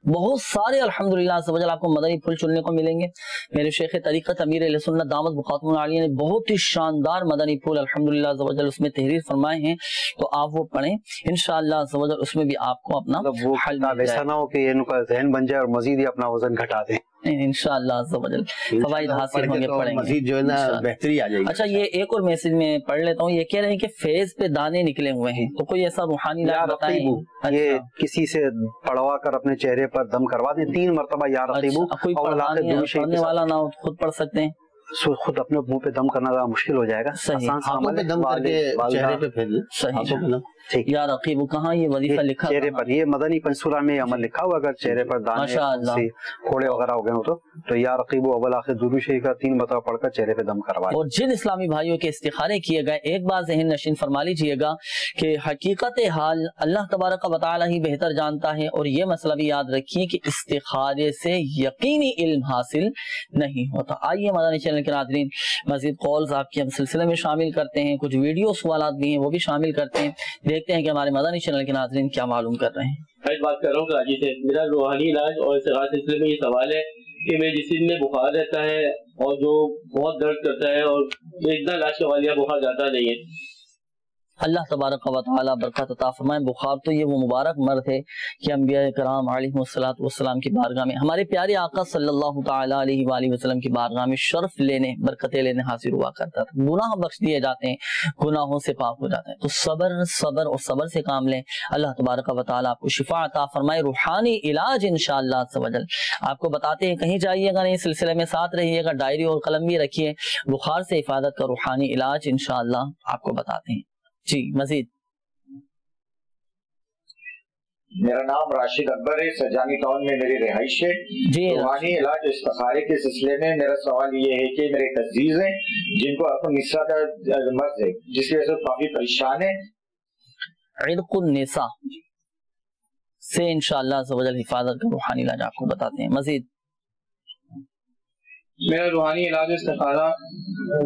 بہت سارے الحمدللہ عز و جل آپ کو مدنی پھول چننے کو ملیں گے. میرے شیخ طریقت امیر علیہ سنت دامت بقاتم العالیہ نے بہت ہی شاندار مدنی پھول الحمدللہ عز و جل اس میں تحریر فرمائے ہیں، تو آپ وہ پڑھیں انشاءاللہ عز و جل. اس میں بھی آپ کو اپنا حل ایسا نہ ہو کہ ان کا ذہن بن جائے اور مزید ہی اپنا وزن گھٹا دیں. انشاءاللہ عز و جل فوائد حاصل ہوں گے، پڑھیں گے مزید جو ہے نا بہتری آ جائے گی. اچھا، یہ ایک اور میسج میں پڑھ لیتا ہوں. یہ کہہ رہے ہیں کہ فیض پہ دانے نکلے ہوئے ہیں، تو کوئی ایسا روحانی علاج بتائیں. یہ کسی سے پڑھوا کر اپنے چہرے پر دم کروا دیں 3 مرتبہ یا رقیبو. کوئی پڑھنے والا نہ ہو خود پڑھ سکتے ہیں. خود اپنے منہ پہ دم کرنا ذرا مشکل ہو جائے گا. آسان سا عمل ہے. دم کر کے چہرے پہ پھیریے. صحیح. یا رقیب کہاں یہ وظیفہ لکھا چہرے پر؟ یہ مدنی پنسورہ میں عمل لکھا ہوا. اگر چہرے پر دانے پھوڑے وغیرہ ہو گئے ہو تو یا رقیب اول آخر درود شریف کا 3 مرتبہ پڑھ کر چہرے پہ دم کروائے. اور جن اسلامی بھائیوں کے استخارے کیے گئے ایک بات ذہن نشین فرما لیجئے گا کہ حقیقت حال اللہ تبارک و تعالی ہی بہتر جانتا ہے. اور یہ مسئلہ بھی یاد رکھیے کہ استخارے سے یقینی علم حاصل نہیں ہوتا. آئیے مدنی چینل کے ناظرین مزید کالز آپ کے ہم سلسلے میں شامل کرتے ہیں. کچھ ویڈیو سوالات بھی ہیں وہ بھی شامل کرتے ہیں. دیکھتے ہیں کہ ہمارے مدنی چینل کے ناظرین کیا معلوم کر رہے ہیں. میں بات کر رہا ہوں کراچی سے. میرا روحانی علاج اور استغاثہ سلسلے میں یہ سوال ہے کہ میرے جسم میں بخار رہتا ہے اور جو بہت درد کرتا ہے اور اتنا علاج کے والیا بخار جاتا نہیں ہے. اللہ تبارک و تعالی برکت عطا فرمائے. بخار تو یہ وہ مبارک مرض ہے کہ انبیاء کرام علیہ الصلوۃ والسلام کی بارگاہ میں ہمارے پیارے آقا صلی اللہ تعالی علیہ وآلہ وسلم کی بارگاہ میں شرف لینے برکتیں لینے حاصل ہوا کرتا تھا. گناہ بخش دیے جاتے ہیں, گناہوں سے پاک ہو جاتے ہیں. تو صبر اور صبر سے کام لیں. اللہ تبارک و تعالی آپ کو شفا عطا فرمائے. روحانی علاج انشاءاللہ عز و جل آپ کو بتاتے ہیں. کہیں جائیے گا نہیں, سلسلے میں ساتھ رہیے گا. ڈائری اور قلم بھی رکھیے. بخار سے حفاظت کا روحانی علاج انشاءاللہ آپ کو بتاتے ہیں. جی مزید. میرا نام راشد اکبر ہے. سجانی ٹاؤن میں میری رہائش ہے. جی روحانی علاج استخارے کے سلسلے میں میرا سوال یہ ہے کہ میرے ایک عزیز ہیں جن کو عرق النساء کا مرض ہے جس کی وجہ سے کافی پریشان ہے. عرق النساء سے انشاءاللہ عز و جل حفاظت کا روحانی علاج آپ کو بتاتے ہیں. مزید. میرا روحانی علاج استخارہ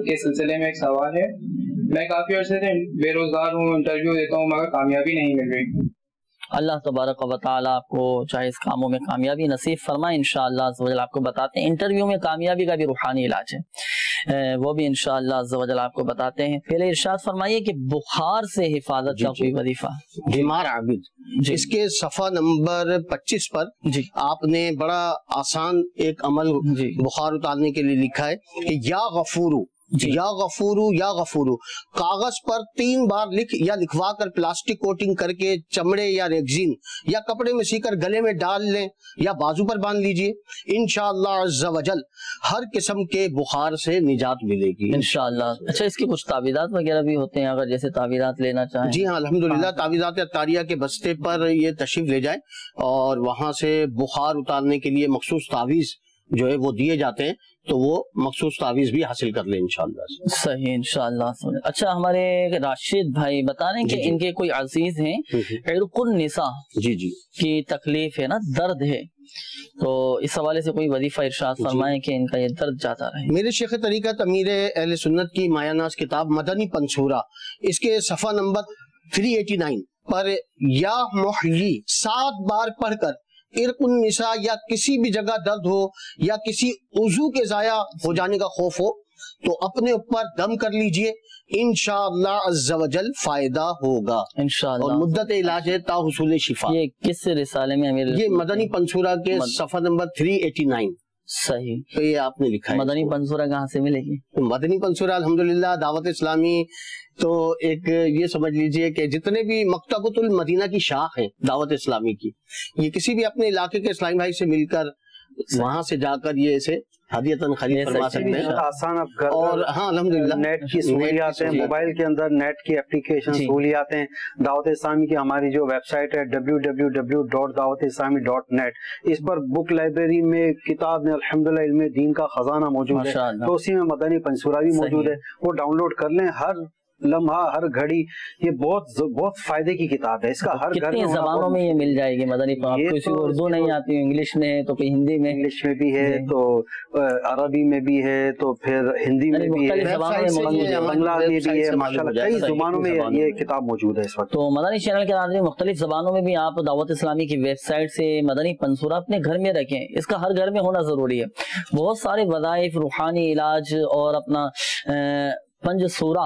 کے سلسلے میں ایک سوال ہے. میں کافی عرصے سے بے روزگار ہوں, انٹرویو دیتا ہوں مگر کامیابی نہیں مل رہی. اللہ تبارک و تعالی آپ کو چاہے اس کاموں میں کامیابی نصیب فرمائے. انشاءاللہ عز و جل آپ کو بتاتے ہیں. انٹرویو میں کامیابی کا بھی روحانی علاج ہے, وہ بھی انشاءاللہ عز و جل آپ کو بتاتے ہیں. پہلے ارشاد فرمائیے کہ بخار سے حفاظت کا کوئی وظیفہ. بیمار عابد اس کے صفحہ نمبر 25 پر آپ نے بڑا آسان ایک عمل بخار اتارنے کے لیے لکھا ہے کہ یا غفورو یا غفورو یا غفورو. کاغذ پر 3 بار لکھ یا لکھوا کر پلاسٹک کوٹنگ کر کے چمڑے یا ریگزین یا کپڑے میں سی کر گلے میں ڈال لیں یا بازو پر باندھ لیجئے. انشاءاللہ عز و جل ہر قسم کے بخار سے نجات ملے گی انشاءاللہ. اچھا اس کی کچھ تعویذات وغیرہ بھی ہوتے ہیں اگر جیسے تعویذات لینا چاہیں؟ جی ہاں الحمدللہ. تعویذات اطاریہ کے بستے پر یہ تشریف لے جائیں اور وہاں سے بخار اتارنے کے لیے مخصوص تعویذ جو ہے وہ دیے جاتے ہیں تو وہ مخصوص تعویذ بھی حاصل کر لیں انشاءاللہ. صحیح انشاءاللہ. اچھا ہمارے راشد بھائی بتا رہے ہیں کہ ان کے کوئی عزیز ہیں عرق النساء کی تکلیف ہے نا, درد ہے, تو اس حوالے سے کوئی وظیفہ ارشاد فرمائیں کہ ان کا یہ درد جاتا رہے. میرے شیخ طریقت امیر اہل سنت کی مایہ ناز کتاب مدنی پنصورہ اس کے صفحہ نمبر 389 پر یا محیی 7 بار پڑھ کر عرق النساء یا کسی بھی جگہ درد ہو یا کسی عضو کے ضائع ہو جانے کا خوف ہو تو اپنے اوپر دم کر لیجئے. انشاءاللہ عز و جل فائدہ ہوگا انشاءاللہ. اور مدت علاج ہے تا حصول شفا. یہ کس رسالے میں؟ یہ مدنی پنصورہ کے صفحہ نمبر 389. صحیح. تو یہ آپ نے لکھا ہے. مدنی پنصورہ کہاں سے ملے گی؟ مدنی پنصورہ الحمدللہ دعوت اسلامی تو ایک یہ سمجھ لیجئے کہ جتنے بھی مکتبۃ المدینہ کی شاخ ہیں دعوت اسلامی کی, یہ کسی بھی اپنے علاقے کے اسلامی بھائی سے مل کر وہاں سے جا کر یہ اسے ہدیتاً خرید فرما سکتے ہیں. آسان اب اور ہاں الحمدللہ نیٹ کی سہولیات ہیں, موبائل کے اندر نیٹ کی اپلیکیشن سہولیات ہیں. دعوت اسلامی کی ہماری جو ویب سائٹ ہے www.dawatislami.net, اس پر بک لائبریری میں کتاب میں الحمدللہ علم دین کا خزانہ موجود ہے, تو اسی میں مدنی پنصورہ بھی موجود ہے. وہ ڈاؤن لوڈ کر لیں. ہر لمحہ ہر گھڑی یہ بہت فائدے کی کتاب ہے. اس کا ہر گھر میں زبانوں میں یہ مل جائے گی مدنی. کسی اردو نہیں آتی, انگلش میں ہے تو کوئی ہندی میں, انگلش میں بھی ہے تو عربی میں بھی ہے تو پھر ہندی میں بھی ہے, بنگلہ میں بھی ہے. ماشاءاللہ کئی زبانوں میں یہ کتاب موجود ہے اس وقت. تو مدنی چینل کے ناظرین مختلف زبانوں میں بھی آپ دعوت اسلامی کی ویب سائٹ سے مدنی پنصورہ اپنے گھر میں رکھیں. اس کا ہر گھر میں ہونا ضروری ہے. بہت سارے وظائف, روحانی علاج اور اپنا 5 سورہ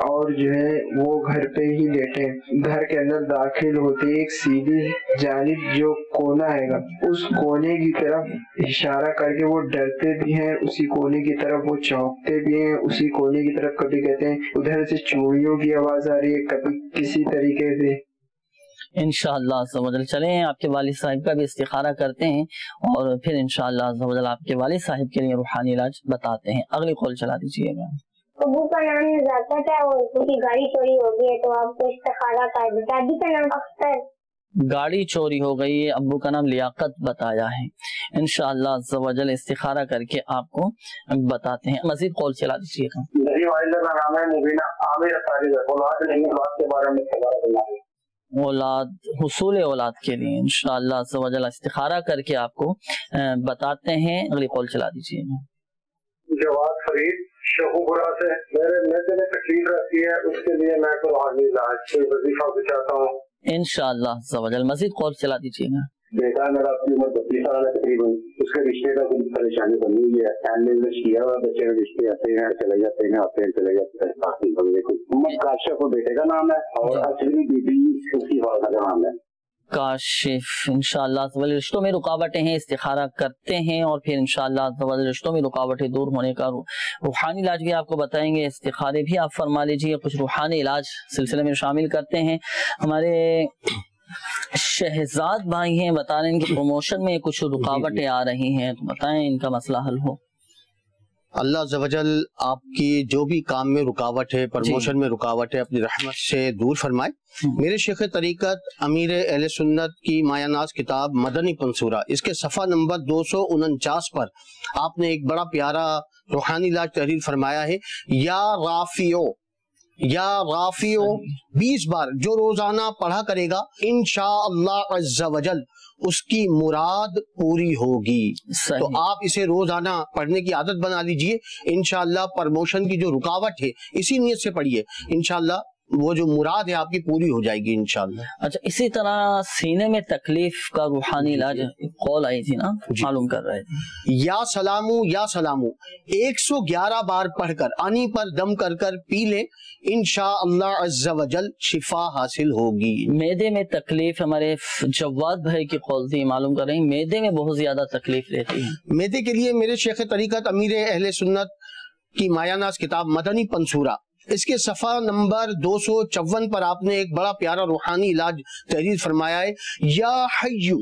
اور جو ہے وہ گھر پہ ہی لیٹے، گھر کے اندر داخل ہوتے ایک سیدھی جانب جو کونا ہے گا اس کونے کی طرف اشارہ کر کے وہ ڈرتے بھی ہیں، اسی کونے کی طرف وہ چونکتے بھی ہیں، اسی کونے کی طرف کبھی کہتے ہیں ادھر سے چوڑیوں کی آواز آ رہی ہے، کبھی کسی طریقے سے۔ انشاءاللہ عز و جل چلیں آپ کے والد صاحب کا بھی استخارہ کرتے ہیں اور پھر انشاءاللہ عز و جل آپ کے والد صاحب کے لیے روحانی علاج بتاتے ہیں۔ اگلی کال چلا دیجیے گا۔ ابو کا نام نزاکت ہے اور ان کی گاڑی چوری ہو گئی ہے تو آپ کو استخارہ کا ہے۔ دادی کا نام اختر۔ گاڑی چوری ہو گئی ہے، ابو کا نام لیاقت بتایا ہے، انشاءاللہ عز و جل استخارہ کر کے آپ کو بتاتے ہیں۔ مزید کال چلا دیجیے گا۔ میری والدہ کا نام ہے مبینہ عامر اختاری، اولاد نہیں، اولاد کے بارے میں استخارہ کرنا ہے۔ اولاد، حصول اولاد کے لیے انشاءاللہ عز و جل استخارہ کر کے آپ کو بتاتے ہیں۔ اگلی کال چلا دیجیے گا۔ جواد فرید شہو برا سے، میرے میدے میں تکلیف رہتی ہے، اس کے لیے میں روحانی علاج سے وظیفہ بھی چاہتا ہوں انشاءاللہ عز و جل۔ مزید کال چلا دیجیے گا۔ بیٹا میرا اپنی عمر 32 سال ہے تقریباً، اس کے رشتے کا کوئی پریشانی بنی ہوئی ہے، فیملی کیا ہوا، بچے کے رشتے آتے ہیں چلے جاتے ہیں، آتے ہیں چلے جاتے ہیں، محمد کاشف کو بیٹے کا نام ہے اور اصلی بی بی اس کی والدہ کا نام ہے کاشف۔ انشاءاللہ عز و جل رشتوں میں رکاوٹیں ہیں، استخارہ کرتے ہیں اور پھر انشاءاللہ عز و جل رشتوں میں رکاوٹیں دور ہونے کا روحانی علاج بھی آپ کو بتائیں گے، استخارے بھی آپ فرما لیجیے، کچھ روحانی علاج سلسلے میں شامل کرتے ہیں۔ ہمارے شہزاد بھائی ہیں، بتا رہے ہیں کہ پروموشن میں کچھ رکاوٹیں آ رہی ہیں، تو بتائیں ان کا مسئلہ حل ہو۔ اللہ عز و جل آپ کی جو بھی کام میں رکاوٹ ہے، پروموشن میں رکاوٹ ہے، اپنی رحمت سے دور فرمائے۔ میرے شیخ طریقت امیر اہل سنت کی مایہ ناز کتاب مدنی پنصورہ، اس کے صفحہ نمبر 249 پر آپ نے ایک بڑا پیارا روحانی علاج تحریر فرمایا ہے، یا رافیو 20 بار جو روزانہ پڑھا کرے گا انشاءاللہ عز و جل اس کی مراد پوری ہوگی۔ تو آپ اسے روزانہ پڑھنے کی عادت بنا لیجئے، انشاءاللہ پرموشن کی جو رکاوٹ ہے اسی نیت سے پڑھیے، انشاءاللہ وہ جو مراد ہے آپ کی پوری ہو جائے گی انشاءاللہ۔ اچھا، اسی طرح سینے میں تکلیف کا روحانی علاج قول آئی تھی نا، معلوم کر رہے تھے۔ یا سلامو 111 بار پڑھ کر آنی پر دم کر کر پی لیں، انشاءاللہ عز و جل شفا حاصل ہوگی۔ میدے میں تکلیف، ہمارے جواد بھائی کی قول تھی، معلوم کر رہے ہیں میدے میں بہت زیادہ تکلیف رہتی ہے۔ میدے کے لیے میرے شیخ طریقت امیر اہل سنت کی مایہ ناز کتاب مدنی پنصورہ، اس کے صفحہ نمبر 254 پر آپ نے ایک بڑا پیارا روحانی علاج تحریر فرمایا ہے، یا حیو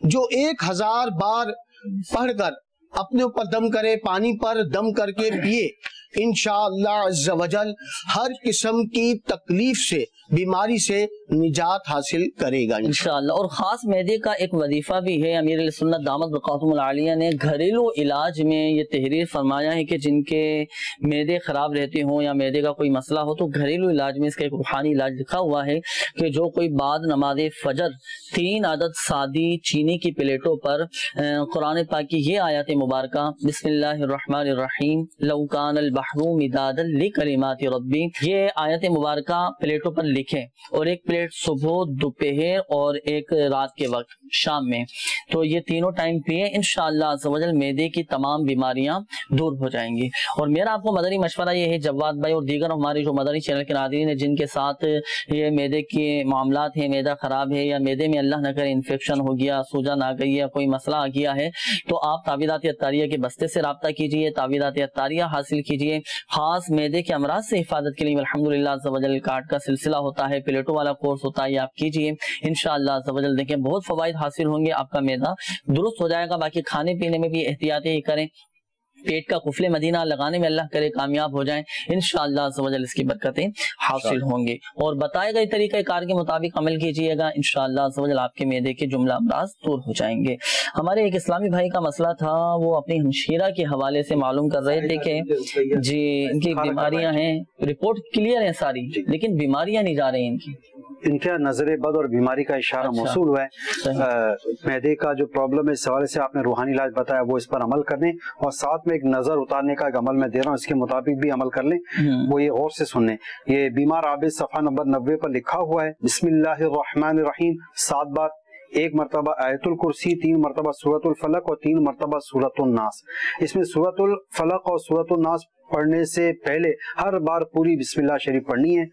جو 1000 بار پڑھ کر اپنے اوپر دم کرے، پانی پر دم کر کے پیے، انشاءاللہ عز و جل ہر قسم کی تکلیف سے، بیماری سے نجات حاصل کرے گا انشاءاللہ۔ اور خاص معدے کا ایک وظیفہ بھی ہے، امیر علیہ سنت دامت برکاتہم العالیہ نے گھریلو علاج میں یہ تحریر فرمایا ہے کہ جن کے معدے خراب رہتے ہوں یا معدے کا کوئی مسئلہ ہو تو گھریلو علاج میں اس کا ایک روحانی علاج لکھا ہوا ہے کہ جو کوئی بعد نماز فجر 3 عدد سادی چینی کی پلیٹوں پر قرآن پاک کی یہ آیات مبارکہ بسم اللہ الرحمن الرحیم لو کان البحر مدادا لکلمات ربی، یہ آیت مبارکہ پلیٹوں پر لکھیں، اور ایک پلیٹ صبح، دوپہر اور ایک رات کے وقت شام میں، تو یہ تینوں ٹائم پیئے، انشاءاللہ عز و جل معدے کی تمام بیماریاں دور ہو جائیں گی۔ اور میرا آپ کو مدنی مشورہ یہ ہے، جواد بھائی اور دیگر ہمارے جو مدنی چینل کے ناظرین ہیں جن کے ساتھ یہ معدے کے معاملات ہیں، معدہ خراب ہے یا معدے میں اللہ نہ کرے انفیکشن ہو گیا، سوجن آ گئی ہے، کوئی مسئلہ آ گیا ہے، تو آپ تعویذات عطاریہ کے بستے سے رابطہ کیجئے، تعویذات عطاریہ حاصل کیجئے۔ خاص معدے کے امراض سے حفاظت کے لیے الحمدللہ عز و جل کارڈ کا سلسلہ ہوتا ہے، پلیٹوں والا کورس ہوتا ہے، یہ آپ کیجئے، انشاءاللہ عز و جل دیکھیں بہت فوائد حاصل ہوں گے، آپ کا معدہ درست ہو جائے گا۔ باقی کھانے پینے میں بھی احتیاطی کریں، پیٹ کا قفل مدینہ لگانے میں اللہ کرے کامیاب ہو جائیں، انشاءاللہ عز و جل اس کی برکتیں حاصل ہوں گے، اور بتائے گئے طریقہ کار کے مطابق عمل کیجئے گا، انشاءاللہ عز و جل آپ کے معدے کے جملہ امراض دور ہو جائیں گے۔ ہمارے ایک اسلامی بھائی کا مسئلہ تھا، وہ اپنی ہمشیرہ کے حوالے سے معلوم کر رہے تھے کہ جی ان کی بیماریاں ہیں، رپورٹ کلیئر ہیں ساری، لیکن بیماریاں نہیں جا رہی ان کے نظر بد اور بیماری کا اشارہ موصول ہوا ہے۔ معدے کا جو پرابلم ہے اس حوالے سے آپ نے روحانی علاج بتایا، وہ اس پر عمل کرنے، اور ساتھ میں ایک نظر اتارنے کا ایک عمل میں دے رہا ہوں، اس کے مطابق بھی عمل کر لیں، وہ یہ غور سے سنیں۔ یہ بیمار عابد صفحہ نمبر 90 پر لکھا ہوا ہے، بسم اللہ الرحمن الرحیم 7 بار، 1 مرتبہ آیت الکرسی، 3 مرتبہ سورۃ الفلق اور 3 مرتبہ سورۃ الناس۔ اس میں سورۃ الفلق اور سورۃ الناس پڑھنے سے پہلے ہر بار پوری بسم اللہ شریف پڑھنی ہے.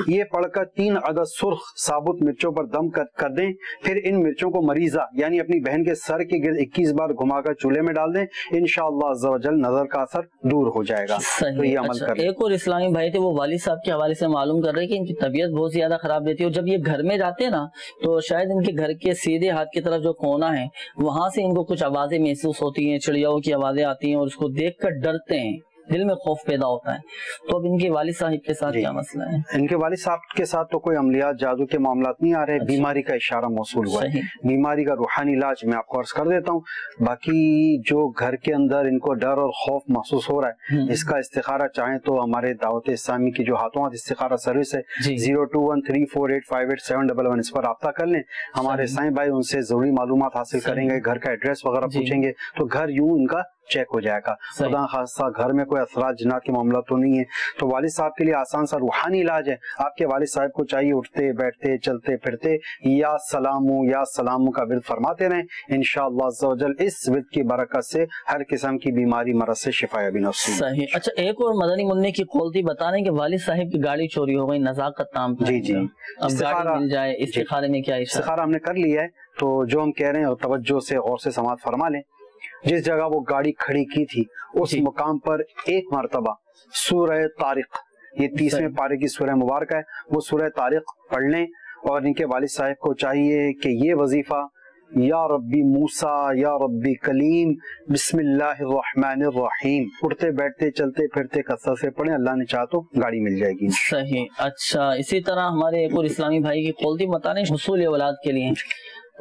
یہ پڑھ کر 3 عدد سرخ ثابت مرچوں پر دم کر دیں. پھر ان مرچوں کو مریضہ یعنی اپنی بہن کے سر کے گرد 21 بار گھما کر چولہے میں ڈال دیں. انشاءاللہ عز و جل نظر کا اثر دور ہو جائے گا. تو یہ عمل کریں. ایک اور اسلامی بھائی تھے، وہ والد صاحب کے حوالے سے معلوم کر رہے کہ ان کی طبیعت بہت زیادہ خراب رہتی ہے، اور جب یہ گھر میں جاتے ہیں نا تو شاید ان کے گھر کے سیدھے ہاتھ کی طرف جو کونا ہے وہاں سے ان کو کچھ آوازیں محسوس ہوتی ہیں، چڑیاؤں کی آوازیں آتی ہیں، اور اس کو دیکھ کر ڈرتے ہیں، دل میں خوف پیدا ہوتا ہے. تو اب ان کے والد صاحب کے ساتھ کیا مسئلہ ہے؟ ان کے والد صاحب کے ساتھ تو کوئی عملیات جادو کے معاملات نہیں آ رہے. بیماری کا اشارہ موصول ہوا ہے. بیماری کا روحانی علاج میں آپ کو عرض کر دیتا ہوں. باقی جو گھر کے اندر ان کو ڈر اور خوف محسوس ہو رہا ہے، اس کا استخارہ چاہیں تو ہمارے دعوت اسلامی کی جو ہاتھوں ہاتھ استخارہ سروس ہے 0213485871 اس پر رابطہ کر لیں. ہمارے سائیں بھائی ان سے ضروری معلومات حاصل کریں گے، گھر کا ایڈریس وغیرہ پوچھیں گے تو گھر یوں ان کا چیک ہو جائے گا. خدا خاصہ گھر میں کوئی اثرات جنات کے معاملات تو نہیں ہے. تو والد صاحب کے لیے آسان سا روحانی علاج ہے. آپ کے والد صاحب کو چاہیے اٹھتے بیٹھتے چلتے پھرتے یا سلامو کا ورد فرماتے رہیں. انشاءاللہ عز و جل اس ورد کی برکت سے ہر قسم کی بیماری مرض سے شفا یابی نصیب. صحیح. اچھا، ایک اور مدنی منع کی قولتی بتا رہے ہیں کہ والد صاحب کی گاڑی چوری ہو گئی، نزاکت تام. جی اب گاڑی مل جائے، استخارے میں کیا اشارہ؟ استخارہ ہم نے کر لیا ہے. تو جو ہم کہہ رہے ہیں توجہ سے غور سے سماعت فرما لیں. جس جگہ وہ گاڑی کھڑی کی تھی اس مقام پر ایک مرتبہ سورہ طارق، یہ 30ویں پارے کی سورہ مبارکہ ہے، وہ سورہ طارق پڑھ لیں. اور ان کے والد صاحب کو چاہیے کہ یہ وظیفہ یا ربی موسیٰ یا ربی کلیم بسم اللہ الرحمن الرحیم اٹھتے بیٹھتے چلتے پھرتے کثرت سے پڑھیں. اللہ نے چاہا تو گاڑی مل جائے گی. صحیح. اچھا، اسی طرح ہمارے ایک اور اسلامی بھائی کی قولتی بتا رہے ہیں حصول اولاد کے لیے.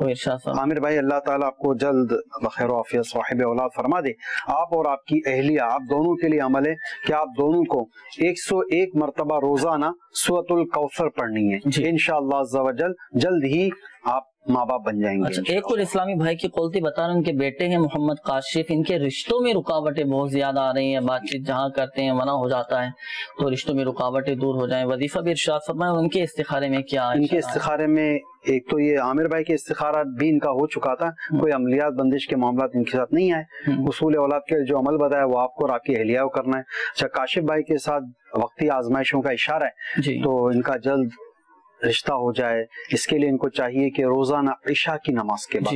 عامر بھائی، اللہ تعالیٰ آپ کو جلد بخیر و عافیت صاحب اولاد فرما دے. آپ اور آپ کی اہلیہ، آپ دونوں کے لیے عمل ہے کہ آپ دونوں کو 101 مرتبہ روزانہ سورۃ الکوثر پڑھنی ہے. انشاءاللہ عز و جل جلد ہی آپ ماں باپ بن جائیں گے. اچھا، ایک اور اسلامی بھائی کی قولتی بتا رہے ہیں، ان کے بیٹے ہیں محمد کاشف، ان کے رشتوں میں رکاوٹیں بہت زیادہ آ رہی ہیں، بات چیت جہاں کرتے ہیں منع ہو جاتا ہے، تو رشتوں میں رکاوٹیں دور ہو جائیں. وظیفہ بھی ارشاد فرمائیں. ان کے استخارے میں کیا ہے؟ ان کے استخارے میں ایک تو یہ عامر بھائی کے استخارہ بھی ان کا ہو چکا تھا، کوئی عملیات بندش کے معاملات ان کے ساتھ نہیں آئے. حصول اولاد کے جو عمل بتایا وہ آپ کو اور آپ کی اہلیہ کو کرنا ہے. اچھا، کاشف بھائی کے ساتھ وقتی آزمائشوں کا اشارہ ہے، تو ان کا جلد رشتہ ہو جائے. اس کے لیے ان کو چاہیے کہ روزانہ عشاء کی نماز کے بعد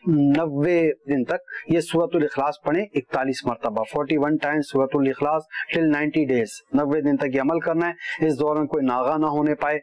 90 دن تک یہ سورۃ الاخلاص پڑھیں 41 مرتبہ 41 ٹائمز سورۃ الاخلاص ٹل 90 ڈیز. 90 دن تک یہ عمل کرنا ہے. اس دوران کوئی ناغہ نہ ہونے پائے.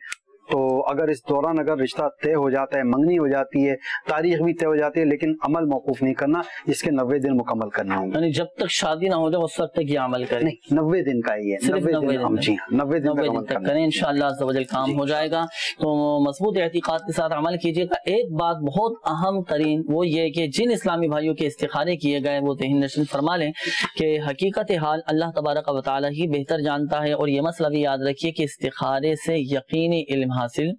تو اگر اس دوران اگر رشتہ طے ہو جاتا ہے، منگنی ہو جاتی ہے، تاریخ بھی طے ہو جاتی ہے، لیکن عمل موقوف نہیں کرنا. اس کے 90 دن مکمل کرنا ہوگا. یعنی جب تک شادی نہ ہو جائے اس وقت تک یہ عمل کریں؟ نہیں، 90 دن کا ہی ہے. 90 دن تک کریں، انشاءاللہ عز و جل کام ہو جائے گا. تو مضبوط اعتقاد کے ساتھ عمل کیجیے گا. ایک بات بہت اہم ترین وہ یہ کہ جن اسلامی بھائیوں کے استخارے کیے گئے وہ ذہن نشین فرما لیں کہ حقیقت حال اللہ تبارک و تعالی ہی بہتر جانتا ہے. اور یہ مسئلہ بھی یاد رکھیے کہ استخارے سے یقینی علم حاصل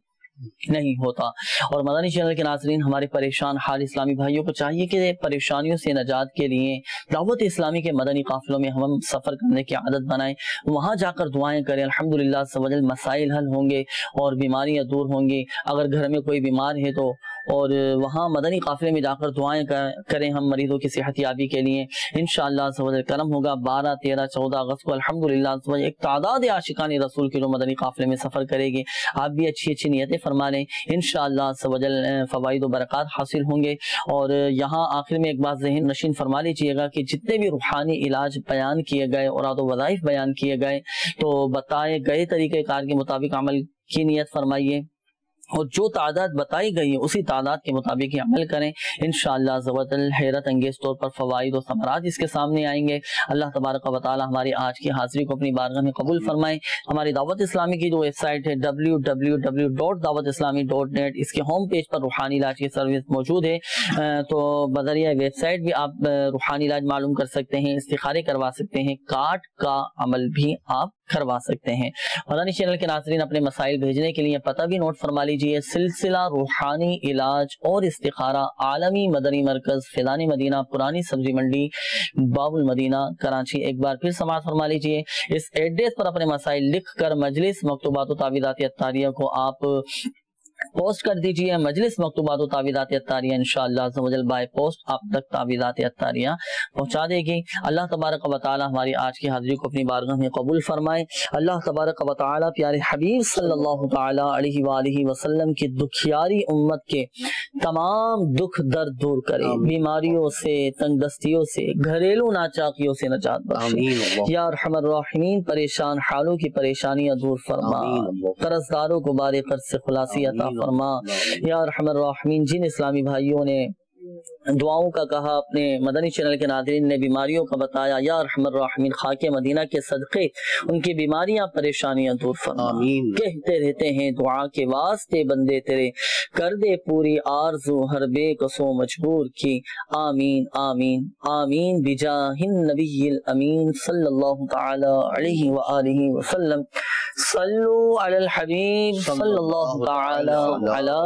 نہیں ہوتا. اور مدنی چینل کے ناظرین، ہمارے پریشان حال اسلامی بھائیوں کو چاہیے کہ پریشانیوں سے نجات کے لیے دعوت اسلامی کے مدنی قافلوں میں ہم سفر کرنے کی عادت بنائیں، وہاں جا کر دعائیں کریں. الحمدللہ سوجل مسائل حل ہوں گے اور بیماریاں دور ہوں گی. اگر گھر میں کوئی بیمار ہے تو اور وہاں مدنی قافلے میں جا کر دعائیں کریں ہم مریضوں کی صحت یابی کے لیے. انشاءاللہ سوجل کرم ہوگا. 12، 13، 14 اگست کو الحمدللہ سوجل ایک تعداد عاشقان رسول کی جو مدنی قافلے میں سفر کرے گی. آپ بھی اچھی اچھی نیتیں فرما لیں، انشاءاللہ سوجل فوائد و برکات حاصل ہوں گے. اور یہاں آخر میں ایک بات ذہن نشین فرما لیجیے گا کہ جتنے بھی روحانی علاج بیان کیے گئے اور اوراد و وظائف بیان کیے گئے تو بتائے گئے طریقہ کار کے مطابق عمل کی نیت فرمائیے، اور جو تعداد بتائی گئی ہے اسی تعداد کے مطابق ہی عمل کریں. انشاءاللہ زوجل حیرت انگیز طور پر فوائد و ثمرات اس کے سامنے آئیں گے. اللہ تبارک و تعالی ہماری آج کی حاضری کو اپنی بارگاہ میں قبول فرمائیں. ہماری دعوت اسلامی کی جو ویب سائٹ ہے www.dawatislami.net، اس کے ہوم پیج پر روحانی علاج کی سروس موجود ہے. تو بذریعہ ویب سائٹ بھی آپ روحانی علاج معلوم کر سکتے ہیں، استخارے کروا سکتے ہیں، کارڈ کا عمل بھی آپ کروا سکتے ہیں. مدنی چینل کے ناظرین، اپنے مسائل بھیجنے کے لیے پتہ بھی نوٹ فرما لیجیے. سلسلہ روحانی علاج اور استخارہ، عالمی مدنی مرکز، فیضان مدینہ، پرانی سبزی منڈی، باب المدینہ، کراچی. ایک بار پھر سماعت فرما لیجیے. اس ایڈریس پر اپنے مسائل لکھ کر مجلس مکتوبات و تعویذات اطاریہ کو آپ پوسٹ کر دیجئے مجلس مکتوبات و تعویذات اطاریہ انشاءاللہ عز و جل بائی پوسٹ آپ تک تعویذات اطاریہ پہنچا دے گی. اللہ تبارک و تعالی ہماری آج کی حاضری کو اپنی بارگاہ میں قبول فرمائے. اللہ تبارک و تعالی پیارے حبیب صلی اللہ تعالی علیہ وآلہ وسلم کی دکھیاری امت کے تمام دکھ درد دور کرے, بیماریوں سے, تنگ دستیوں سے, گھریلو ناچاکیوں سے نجات بخشے. یا ارحم الراحمین پریشان حالوں کی پریشانیاں دور فرما, قرضداروں کو بار قرض سے خلاصی عطا فرما. یا ارحم الراحمین جن اسلامی بھائیوں نے دعاؤں کا کہا, اپنے مدنی چینل کے ناظرین نے بیماریوں کا بتایا, یا ارحم الراحمین خاک مدینہ کے صدقے ان کی بیماریاں پریشانیاں دور فرما. کہتے رہتے ہیں دعا کے واسطے بندے تیرے, کر دے پوری آرزو ہر بے کسو مجبور کی. آمین آمین آمین بجاہ النبی الامین صلی اللہ تعالی علیہ وآلہ وسلم. صلو علی الحبیب صلی اللہ تعالی علی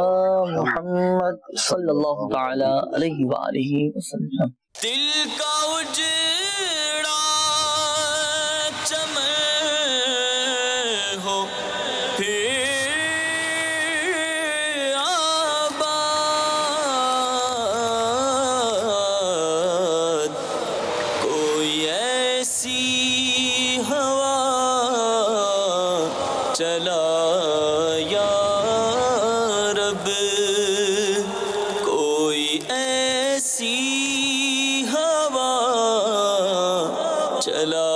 محمد صلی اللہ تعالی علیہ وآلہ وسلم. دل کا اجڑا چمن ہو پھر آباد, کوئی ایسی ہوا چلا یا رب, کوئی ایسی ہوا چلا